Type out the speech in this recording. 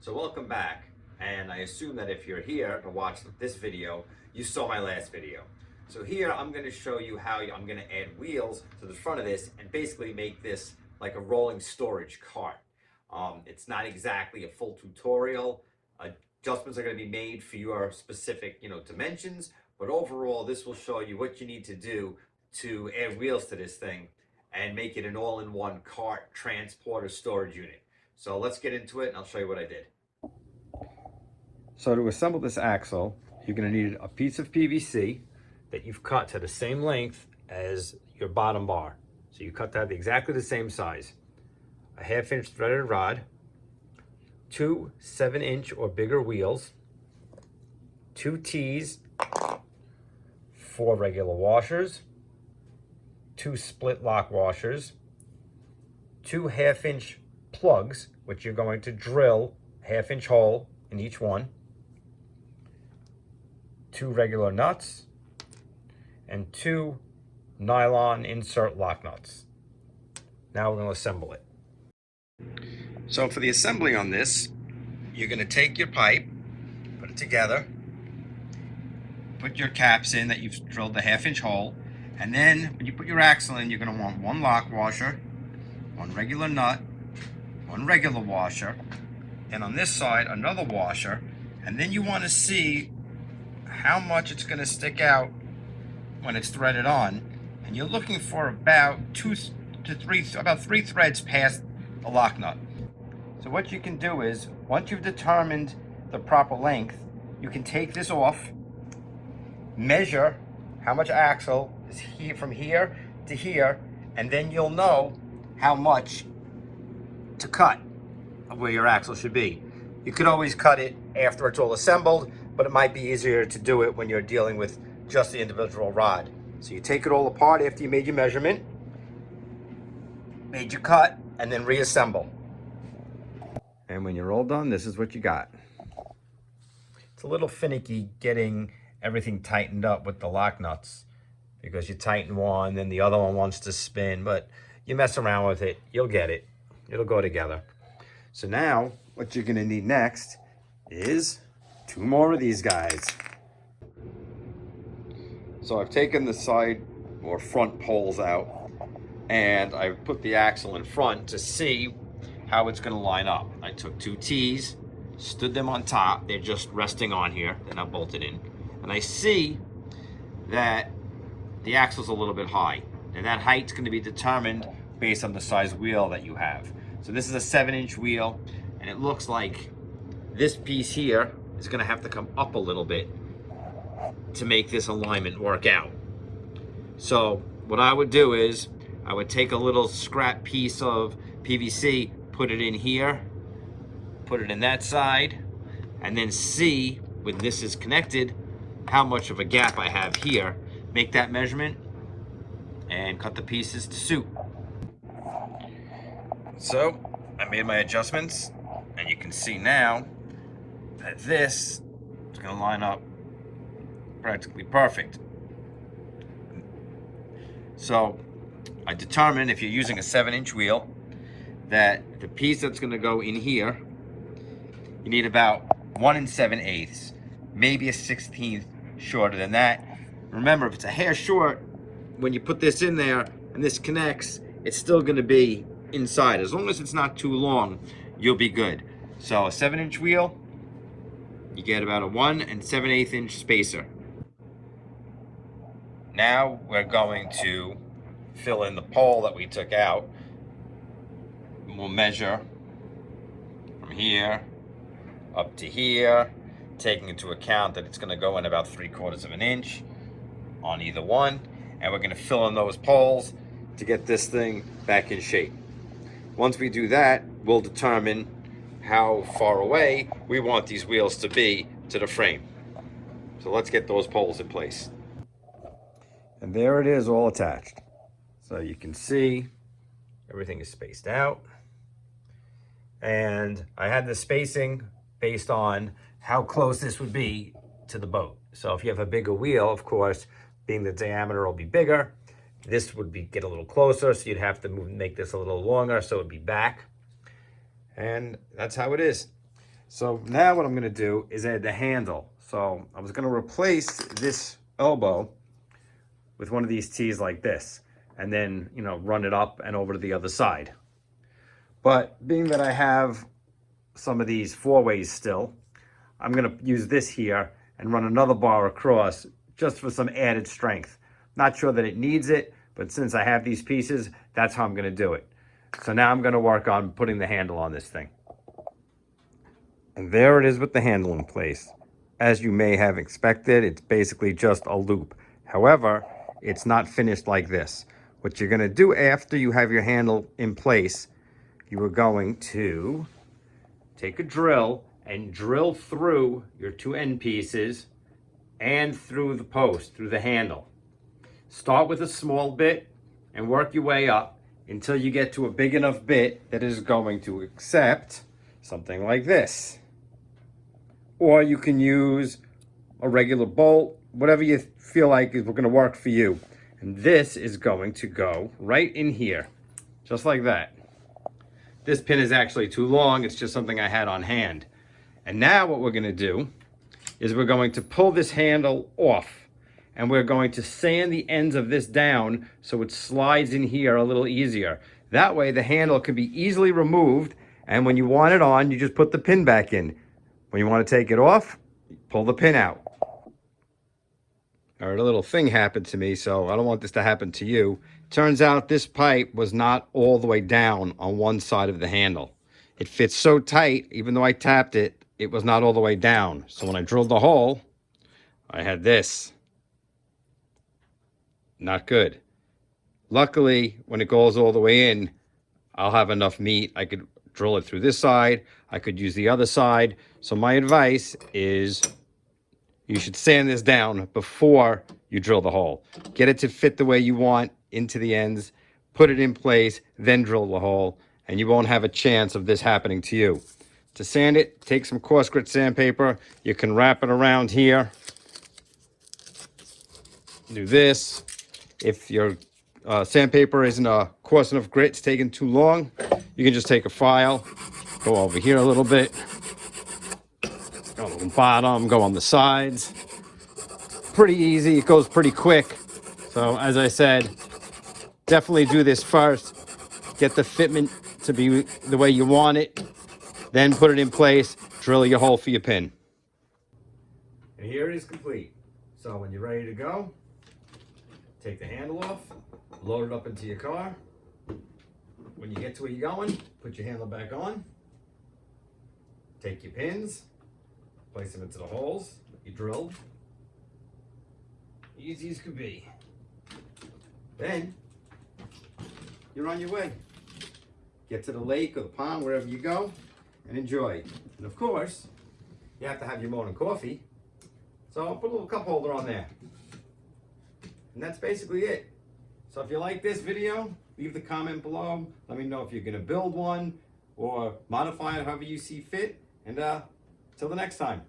So welcome back, and I assume that if you're here to watch this video, you saw my last video. So here I'm going to show you how I'm going to add wheels to the front of this and basically make this like a rolling storage cart. It's not exactly a full tutorial. Adjustments are going to be made for your specific, dimensions, but overall this will show you what you need to do to add wheels to this thing and make it an all-in-one cart, transporter, storage unit. So let's get into it and I'll show you what I did. So to assemble this axle, you're going to need a piece of PVC that you've cut to the same length as your bottom bar. So you cut that exactly the same size. A 1/2 inch threaded rod, 2 7-inch or bigger wheels, 2 T's, 4 regular washers, 2 split lock washers, 2 1/2 inch plugs, which you're going to drill a 1/2 inch hole in each one, 2 regular nuts, and 2 nylon insert lock nuts. Now we're going to assemble it. So for the assembly on this, you're going to take your pipe, put it together, put your caps in that you've drilled the 1/2 inch hole, and then when you put your axle in, you're going to want 1 lock washer, 1 regular nut, 1 regular washer, and on this side another washer, and then you want to see how much it's going to stick out when it's threaded on, and you're looking for about 3 threads past the lock nut. So what you can do is, once you've determined the proper length, you can take this off, measure how much axle is here from here to here, and then you'll know how much to cut of where your axle should be. You could always cut it after it's all assembled, but it might be easier to do it when you're dealing with just the individual rod. So you take it all apart after you made your measurement, made your cut, and then reassemble. And when you're all done, this is what you got. It's a little finicky getting everything tightened up with the lock nuts, because you tighten one, then the other one wants to spin, but you mess around with it, you'll get it. It'll go together. So now, what you're gonna need next is 2 more of these guys. So I've taken the side or front poles out, and I've put the axle in front to see how it's gonna line up. I took 2 T's, stood them on top. They're just resting on here, they're not bolted in. And I see that the axle's a little bit high. And that height's gonna be determined based on the size wheel that you have. So this is a 7-inch wheel, and it looks like this piece here is gonna have to come up a little bit to make this alignment work out. So what I would do is, I would take a little scrap piece of PVC, put it in here, put it in that side, and then see, when this is connected, how much of a gap I have here. Make that measurement and cut the pieces to suit. So I made my adjustments, and you can see now that this is going to line up practically perfect. So I determined, if you're using a 7-inch wheel, that the piece that's going to go in here, you need about 1 7/8, maybe a 1/16 shorter than that. Remember, if it's a hair short, when you put this in there and this connects, it's still going to be inside. As long as it's not too long, you'll be good. So a 7-inch wheel, you get about a 1 7/8 inch spacer. Now we're going to fill in the pole that we took out. We'll measure from here up to here, taking into account that it's going to go in about 3/4 of an inch on either one, and we're going to fill in those poles to get this thing back in shape. Once we do that, we'll determine how far away we want these wheels to be to the frame. So let's get those poles in place. And there it is, all attached. So you can see everything is spaced out. And I had the spacing based on how close this would be to the boat. So if you have a bigger wheel, of course, being the diameter will be bigger, this would get a little closer, so you'd have to make this a little longer, so it'd be back. And that's how it is. So now what I'm going to do is add the handle. So I was going to replace this elbow with one of these T's like this, and then, you know, run it up and over to the other side. But being that I have some of these 4-ways still, I'm going to use this here and run another bar across just for some added strength. Not sure that it needs it, but since I have these pieces, that's how I'm going to do it. So now I'm going to work on putting the handle on this thing. And there it is with the handle in place. As you may have expected, it's basically just a loop. However, it's not finished like this. What you're going to do after you have your handle in place, you are going to take a drill and drill through your 2 end pieces and through the post, through the handle. Start with a small bit and work your way up until you get to a big enough bit that is going to accept something like this. Or you can use a regular bolt, whatever you feel like is going to work for you. And this is going to go right in here, just like that. This pin is actually too long, it's just something I had on hand. And now what we're going to do is we're going to pull this handle off, and we're going to sand the ends of this down so it slides in here a little easier. That way the handle can be easily removed, and when you want it on, you just put the pin back in. When you want to take it off, pull the pin out. All right, a little thing happened to me, so I don't want this to happen to you. Turns out this pipe was not all the way down on one side of the handle. It fits so tight, even though I tapped it, it was not all the way down. So when I drilled the hole, I had this. Not good. Luckily, when it goes all the way in, I'll have enough meat. I could drill it through this side. I could use the other side. So my advice is you should sand this down before you drill the hole. Get it to fit the way you want into the ends, put it in place, then drill the hole, and you won't have a chance of this happening to you. To sand it, take some coarse grit sandpaper. You can wrap it around here. Do this. If your sandpaper isn't a coarse enough grit, it's taking too long, you can just take a file, go over here a little bit, go on the bottom, go on the sides. Pretty easy, it goes pretty quick. So as I said, definitely do this first. Get the fitment to be the way you want it. Then put it in place, drill your hole for your pin. And here it is complete. So when you're ready to go, take the handle off, load it up into your car. When you get to where you're going, put your handle back on. Take your pins, place them into the holes you drilled. Easy as could be. Then, you're on your way. Get to the lake or the pond, wherever you go, and enjoy. And of course, you have to have your morning coffee. So I'll put a little cup holder on there. And that's basically it. So if you like this video, leave the comment below. Let me know if you're going to build one or modify it however you see fit. And till the next time.